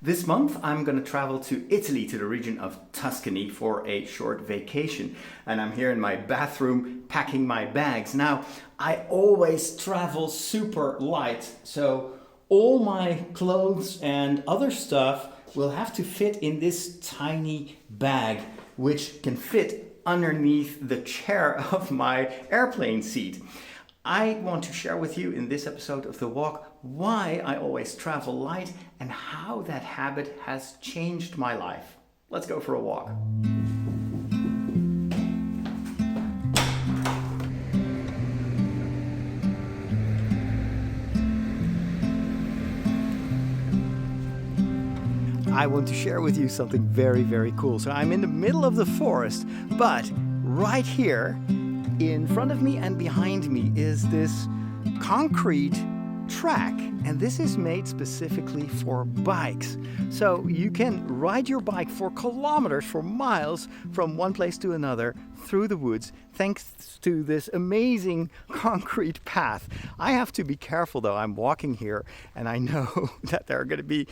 This month I'm going to travel to Italy, to the region of Tuscany for a short vacation. And I'm here in my bathroom packing my bags. Now, I always travel super light, so all my clothes and other stuff will have to fit in this tiny bag, which can fit underneath the chair of my airplane seat. I want to share with you in this episode of The Walk why I always travel light and how that habit has changed my life. Let's go for a walk. I want to share with you something very, very cool. So I'm in the middle of the forest, but right here in front of me and behind me is this concrete track, and this is made specifically for bikes. So you can ride your bike for kilometers, for miles, from one place to another through the woods thanks to this amazing concrete path. I have to be careful though. I'm walking here and I know that there are going to be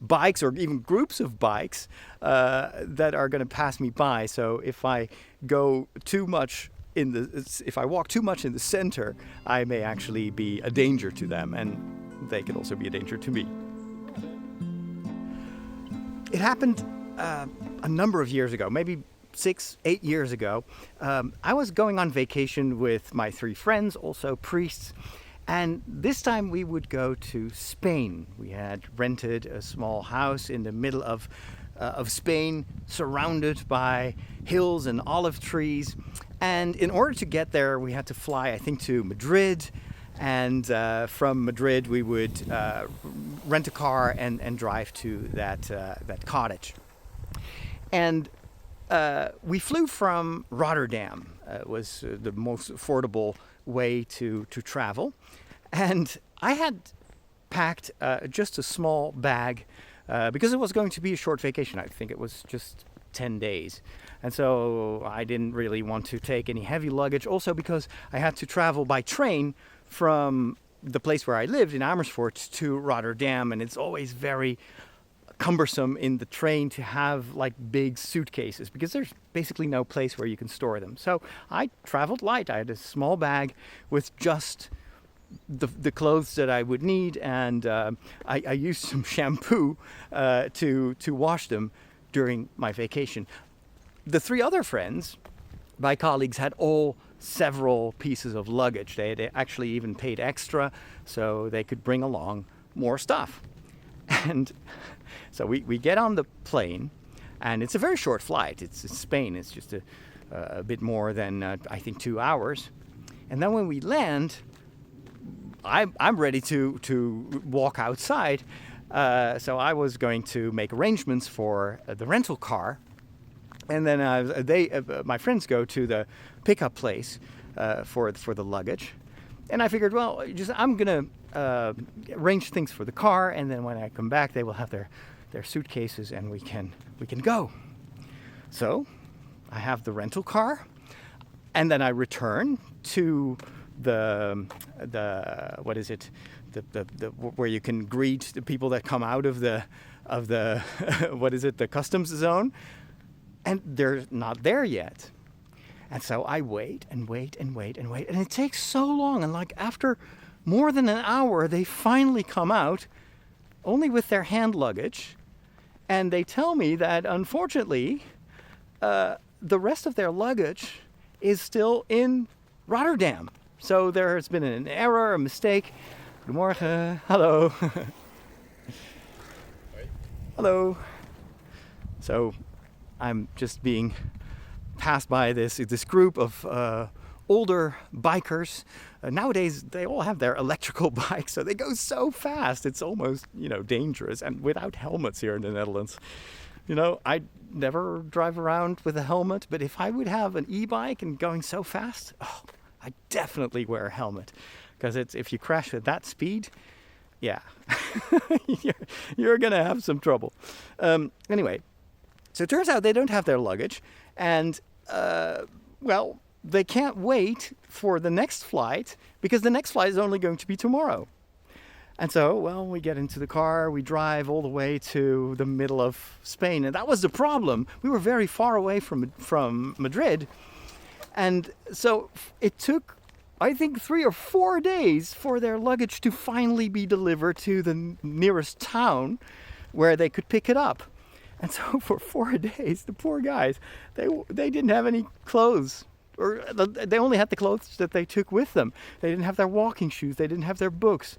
bikes or even groups of bikes that are going to pass me by. So if I go too much if I walk too much in the center, I may actually be a danger to them, and they could also be a danger to me. It happened a number of years ago, maybe 6-8 years ago. I was going on vacation with my 3 friends, also priests, and this time we would go to Spain. We had rented a small house in the middle of Spain, surrounded by hills and olive trees. And in order to get there, we had to fly, I think, to Madrid. And from Madrid, we would rent a car and drive to that cottage. And we flew from Rotterdam. It was the most affordable way to travel. And I had packed just a small bag because it was going to be a short vacation. I think it was just 10 days. And so I didn't really want to take any heavy luggage. Also because I had to travel by train from the place where I lived in Amersfoort to Rotterdam. And it's always very cumbersome in the train to have like big suitcases because there's basically no place where you can store them. So I traveled light. I had a small bag with just the clothes that I would need, and I used some shampoo to wash them during my vacation. The 3 other friends, my colleagues, had all several pieces of luggage. They had actually even paid extra so they could bring along more stuff. And so we get on the plane, and it's a very short flight. It's Spain. It's just a bit more than, I think, 2 hours. And then when we land, I'm ready to walk outside. So I was going to make arrangements for the rental car. And then my friends go to the pickup place for the luggage. And I figured, well, I'm going to arrange things for the car. And then when I come back, they will have their suitcases and we can go. So I have the rental car. And then I return to the what is it? The where you can greet the people that come out of the what is it? The customs zone. And they're not there yet. And so I wait and wait and wait and wait. And it takes so long. And like after more than an hour, they finally come out, only with their hand luggage. And they tell me that unfortunately, the rest of their luggage is still in Rotterdam. So there has been an error, a mistake. Goedemorgen. Hello. Hello. So I'm just being passed by this group of older bikers. Nowadays, they all have their electrical bikes, so they go so fast. It's almost, dangerous, and without helmets here in the Netherlands. I never drive around with a helmet, but if I would have an e-bike and going so fast, I definitely wear a helmet, because if you crash at that speed, yeah, you're gonna have some trouble. Anyway. So it turns out they don't have their luggage, and, they can't wait for the next flight because the next flight is only going to be tomorrow. And so, well, we get into the car, we drive all the way to the middle of Spain. And that was the problem. We were very far away from Madrid. And so it took, I think, 3 or 4 days for their luggage to finally be delivered to the nearest town where they could pick it up. And so for 4 days, the poor guys, they didn't have any clothes. Or they only had the clothes that they took with them. They didn't have their walking shoes. They didn't have their books.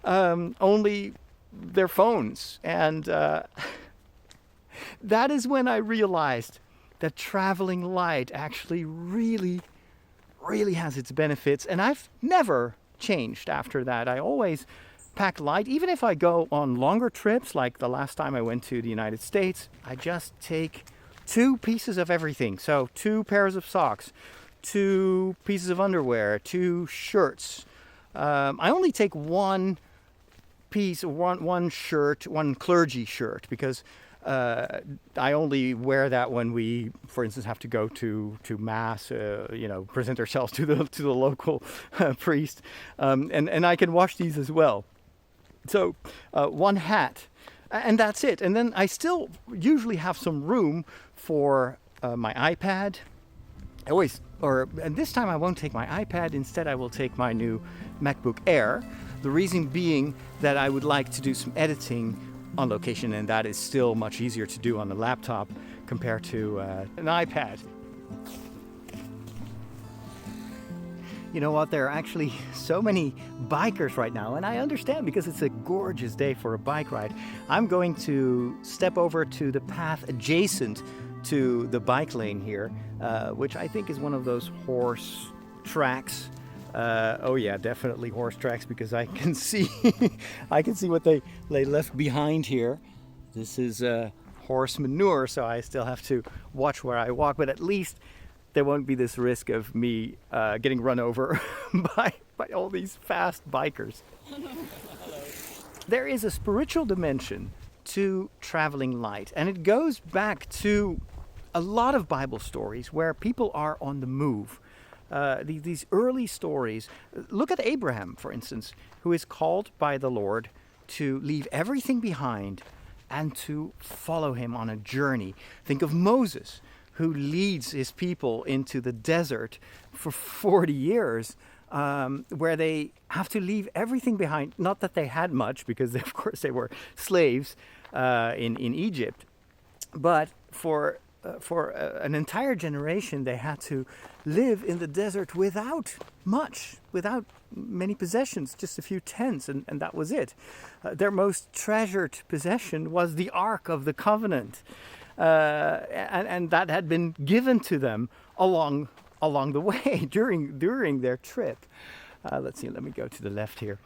Only their phones. And that is when I realized that traveling light actually really has its benefits. And I've never changed after that. I always pack light. Even if I go on longer trips, like the last time I went to the United States, I just take 2 pieces of everything. So 2 pairs of socks, 2 pieces of underwear, 2 shirts. I only take one piece, one shirt, one clergy shirt, because I only wear that when we, for instance, have to go to mass, present ourselves to the local priest, and I can wash these as well. So one hat, and that's it. And then I still usually have some room for my iPad. And this time I won't take my iPad. Instead, I will take my new MacBook Air. The reason being that I would like to do some editing on location, and that is still much easier to do on a laptop compared to an iPad. You know what, there are actually so many bikers right now, and I understand because it's a gorgeous day for a bike ride. I'm going to step over to the path adjacent to the bike lane here, which I think is one of those horse tracks. Oh yeah, definitely horse tracks, because I can see what they left behind here. This is horse manure, so I still have to watch where I walk, but at least there won't be this risk of me getting run over by all these fast bikers. There is a spiritual dimension to traveling light, and it goes back to a lot of Bible stories where people are on the move. These early stories. Look at Abraham, for instance, who is called by the Lord to leave everything behind and to follow him on a journey. Think of Moses, who leads his people into the desert for 40 years, where they have to leave everything behind. Not that they had much, because of course they were slaves in Egypt, but for an entire generation, they had to live in the desert without many possessions, just a few tents, and that was it. Their most treasured possession was the Ark of the Covenant, and that had been given to them along the way during their trip. Let's see. Let me go to the left here,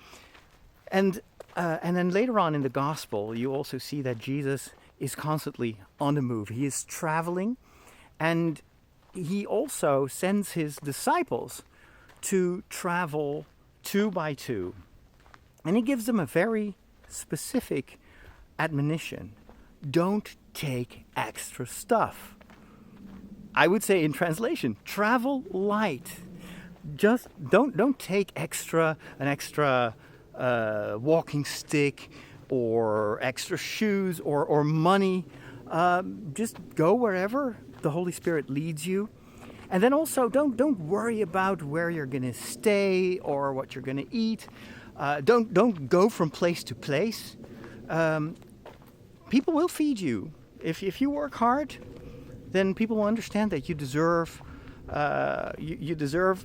and then later on in the gospel, you also see that Jesus is constantly on the move. He is traveling, and he also sends his disciples to travel 2 by 2. And he gives them a very specific admonition. Don't take extra stuff. I would say in translation, travel light. Just don't take an extra walking stick, or extra shoes, or money. Just go wherever the Holy Spirit leads you. And then also don't worry about where you're going to stay or what you're going to eat. Don't go from place to place. People will feed you. If you work hard, then people will understand that you deserve you deserve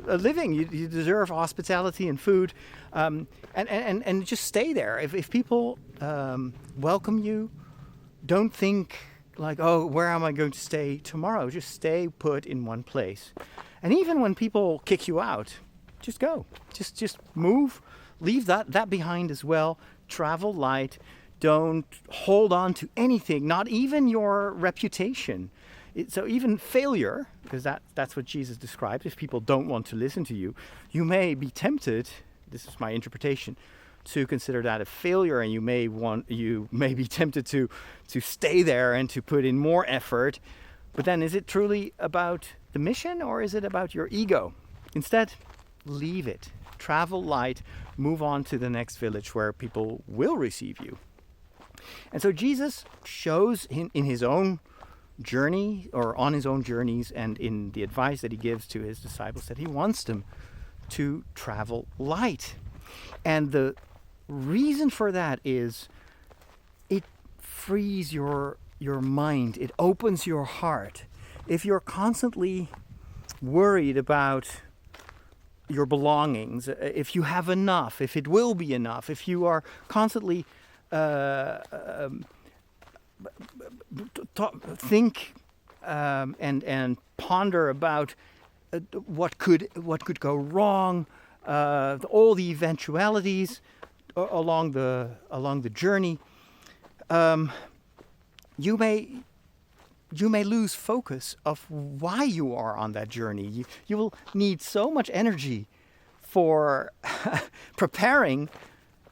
a living. You deserve hospitality and food, and just stay there. If people welcome you, don't think like, oh, where am I going to stay tomorrow? Just stay put in one place. And even when people kick you out, just go. Just move. Leave that behind as well. Travel light. Don't hold on to anything, not even your reputation. So even failure, because that's what Jesus describes. If people don't want to listen to you, you may be tempted, this is my interpretation, to consider that a failure, and you may be tempted to stay there and to put in more effort. But then, is it truly about the mission, or is it about your ego? Instead, leave it. travel light, move on to the next village where people will receive you. And so Jesus shows in his own journey, or on his own journeys, and in the advice that he gives to his disciples, that he wants them to travel light. And the reason for that is it frees your mind. It opens your heart. If you're constantly worried about your belongings, if you have enough, if it will be enough, if you are constantly think and ponder about what could go wrong, all the eventualities along the journey, you may lose focus of why you are on that journey. You will need so much energy for preparing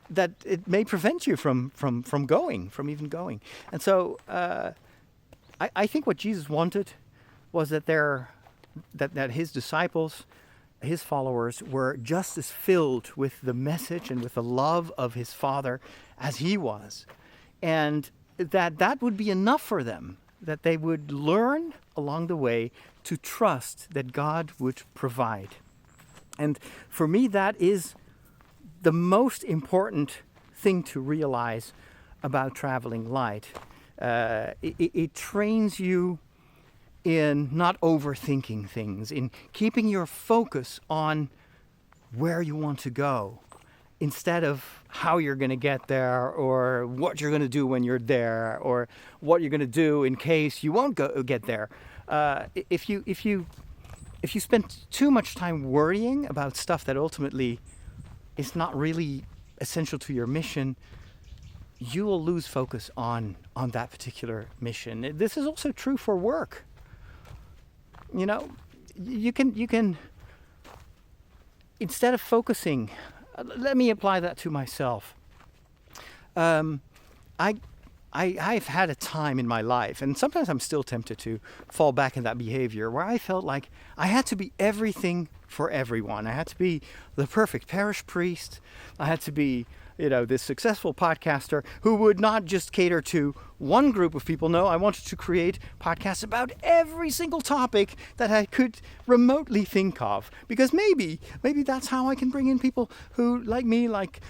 that it may prevent you from even going. And so I think what Jesus wanted was that his disciples, his followers, were just as filled with the message and with the love of his Father as he was. And that would be enough for them, that they would learn along the way to trust that God would provide. And for me, that is the most important thing to realize about traveling light. It trains you in not overthinking things, in keeping your focus on where you want to go, instead of how you're going to get there, or what you're going to do when you're there, or what you're going to do in case you won't get there. If you spend too much time worrying about stuff that ultimately is not really essential to your mission, you will lose focus on that particular mission. This is also true for work. You know, you can instead of focusing. Let me apply that to myself. I've had a time in my life, and sometimes I'm still tempted to fall back in that behavior, where I felt like I had to be everything for everyone. I had to be the perfect parish priest. I had to be, this successful podcaster who would not just cater to one group of people. No, I wanted to create podcasts about every single topic that I could remotely think of, because maybe that's how I can bring in people who, like me, like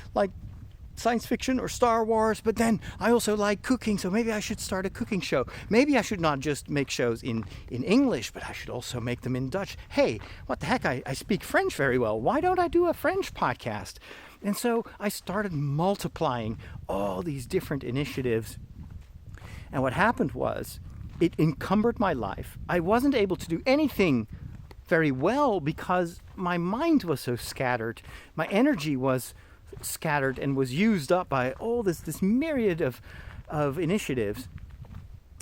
science fiction or Star Wars, but then I also like cooking, so maybe I should start a cooking show. Maybe I should not just make shows in English, but I should also make them in Dutch. Hey, what the heck, I speak French very well. Why don't I do a French podcast? And so I started multiplying all these different initiatives. And what happened was, it encumbered my life. I wasn't able to do anything very well because my mind was so scattered. My energy was scattered and was used up by all this myriad of initiatives.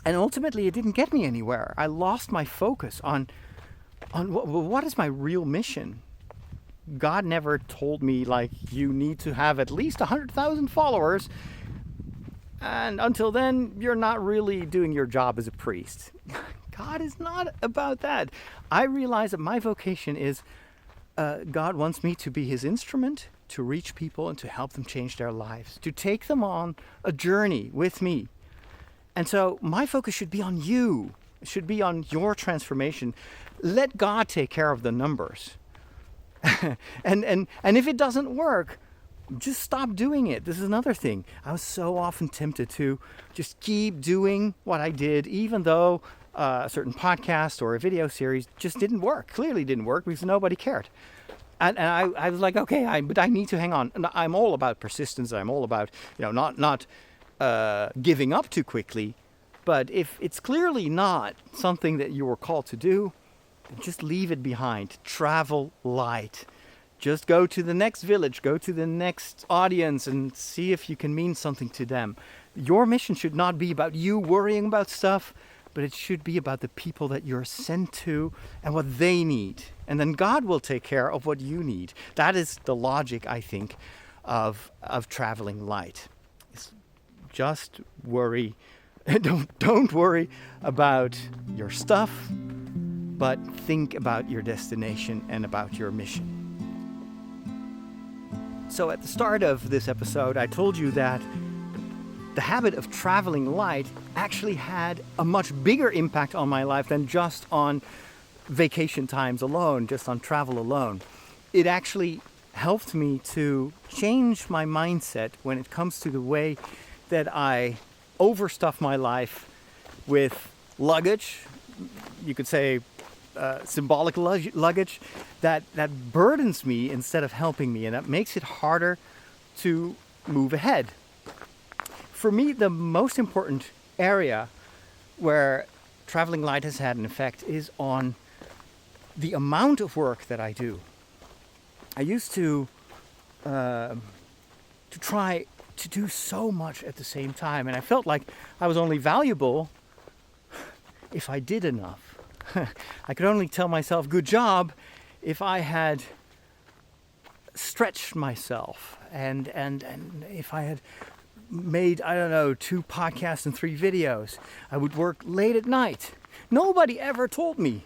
And ultimately, it didn't get me anywhere. I lost my focus on what is my real mission. God never told me, you need to have at least 100,000 followers, and until then, you're not really doing your job as a priest. God is not about that. I realize that my vocation is God wants me to be his instrument to reach people and to help them change their lives, to take them on a journey with me. And so my focus should be on you. It should be on your transformation. Let God take care of the numbers. and if it doesn't work, just stop doing it. This is another thing. I was so often tempted to just keep doing what I did, even though a certain podcast or a video series just didn't work. Clearly didn't work because nobody cared. And I was like, okay, but I need to hang on. And I'm all about persistence. I'm all about, not giving up too quickly. But if it's clearly not something that you were called to do, just leave it behind. Travel light. Just go to the next village, go to the next audience and see if you can mean something to them. Your mission should not be about you worrying about stuff, but it should be about the people that you're sent to and what they need. And then God will take care of what you need. That is the logic, I think, of traveling light. It's just worry. Don't worry about your stuff, but think about your destination and about your mission. So at the start of this episode, I told you that the habit of traveling light actually had a much bigger impact on my life than just on vacation times alone, just on travel alone. It actually helped me to change my mindset when it comes to the way that I overstuff my life with luggage. You could say symbolic luggage that burdens me instead of helping me, and that makes it harder to move ahead. For me, the most important area where traveling light has had an effect is on the amount of work that I do. I used to try to do so much at the same time, and I felt like I was only valuable if I did enough. I could only tell myself good job if I had stretched myself and if I had made, 2 podcasts and 3 videos. I would work late at night. Nobody ever told me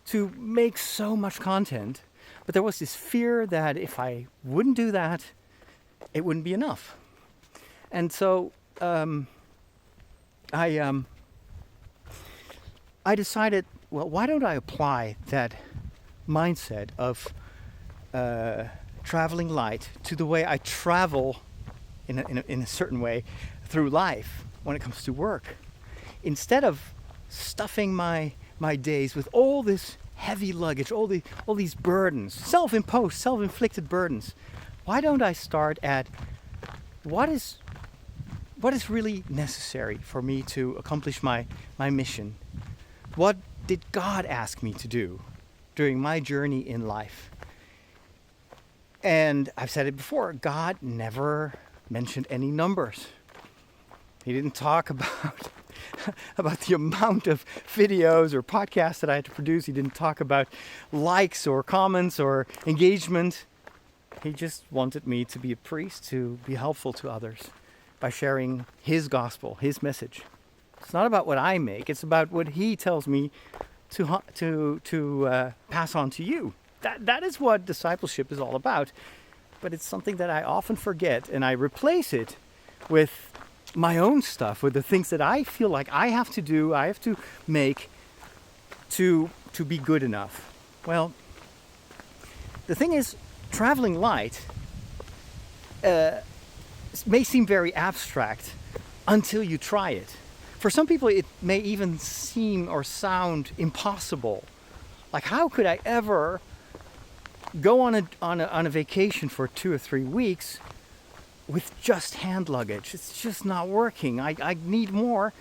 to make so much content, but there was this fear that if I wouldn't do that, it wouldn't be enough. And so I decided, well, why don't I apply that mindset of traveling light to the way I travel in a certain way through life when it comes to work. Instead of stuffing my days with all this heavy luggage, all these burdens, self-imposed, self-inflicted burdens, why don't I start at what is really necessary for me to accomplish my mission? What did God ask me to do during my journey in life? And I've said it before, God never mentioned any numbers. He didn't talk about the amount of videos or podcasts that I had to produce. He didn't talk about likes or comments or engagement. He just wanted me to be a priest, to be helpful to others by sharing his gospel, his message. It's not about what I make. It's about what he tells me to pass on to you. That is what discipleship is all about. But it's something that I often forget, and I replace it with my own stuff, with the things that I feel like I have to do, I have to make to be good enough. Well, the thing is, traveling light may seem very abstract until you try it. For some people, it may even seem or sound impossible. Like, how could I ever go on a vacation for 2 or 3 weeks with just hand luggage? It's just not working. I need more.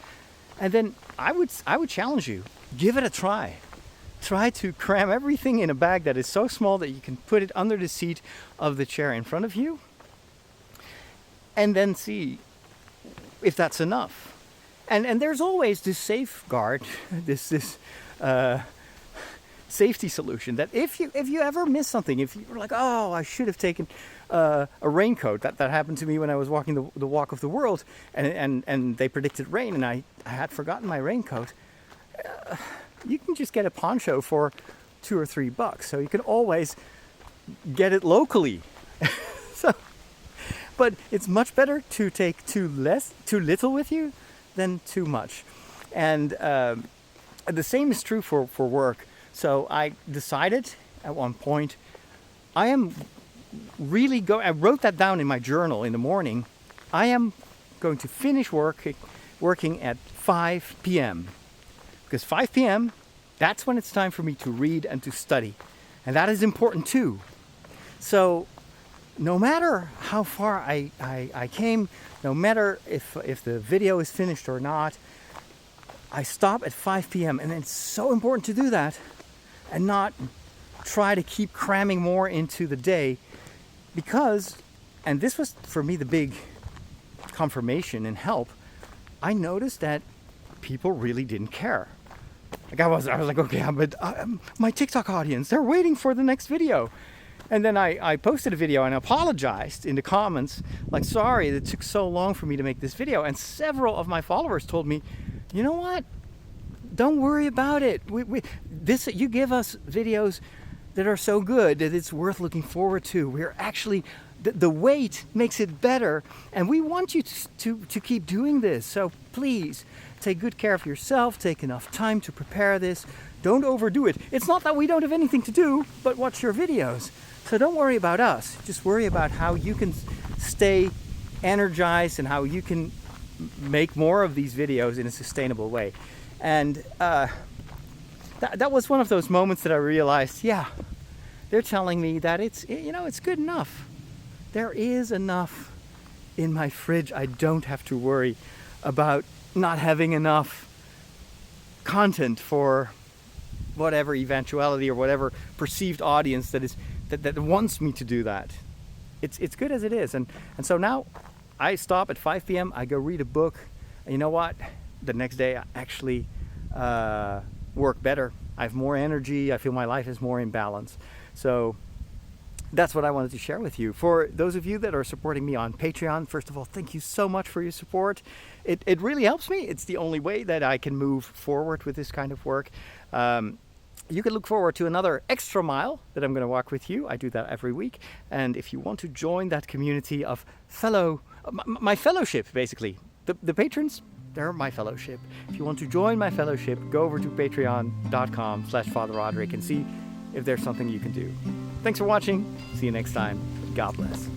And then I would challenge you, give it a try. Try to cram everything in a bag that is so small that you can put it under the seat of the chair in front of you, and then see if that's enough. And there's always this safeguard, this safety solution, that if you ever miss something, if you're like, oh, I should have taken a raincoat. That happened to me when I was walking the walk of the world, and they predicted rain, and I had forgotten my raincoat. You can just get a poncho for $2 or $3, so you can always get it locally. But it's much better to take too little with you than too much. And the same is true for work. So I decided at one point, I wrote that down in my journal in the morning. I am going to finish working at 5 p.m. Because 5 p.m., that's when it's time for me to read and to study. And that is important too. So no matter how far I came, no matter if the video is finished or not, I stop at 5 p.m. And it's so important to do that and not try to keep cramming more into the day, because, and this was for me the big confirmation and help, I noticed that people really didn't care. Like I was like, okay, but my TikTok audience, they're waiting for the next video. And then I posted a video and apologized in the comments, like, sorry, it took so long for me to make this video. And several of my followers told me, you know what? Don't worry about it. You give us videos that are so good that it's worth looking forward to. We're actually The weight makes it better, and we want you to keep doing this. So please take good care of yourself, take enough time to prepare this. Don't overdo it. It's not that we don't have anything to do but watch your videos. So don't worry about us. Just worry about how you can stay energized and how you can make more of these videos in a sustainable way. And that was one of those moments that I realized, yeah, they're telling me that it's good enough. There is enough in my fridge. I don't have to worry about not having enough content for whatever eventuality or whatever perceived audience that wants me to do that. It's good as it is. And so now I stop at 5 p.m. I go read a book. And you know what? The next day I actually work better. I have more energy. I feel my life is more in balance. So that's what I wanted to share with you. For those of you that are supporting me on Patreon, first of all, thank you so much for your support. It really helps me. It's the only way that I can move forward with this kind of work. You can look forward to another extra mile that I'm going to walk with you. I do that every week. And if you want to join that community of my fellowship, basically, the patrons, they're my fellowship. If you want to join my fellowship, go over to patreon.com/Father Roderick and see if there's something you can do. Thanks for watching. See you next time. God bless.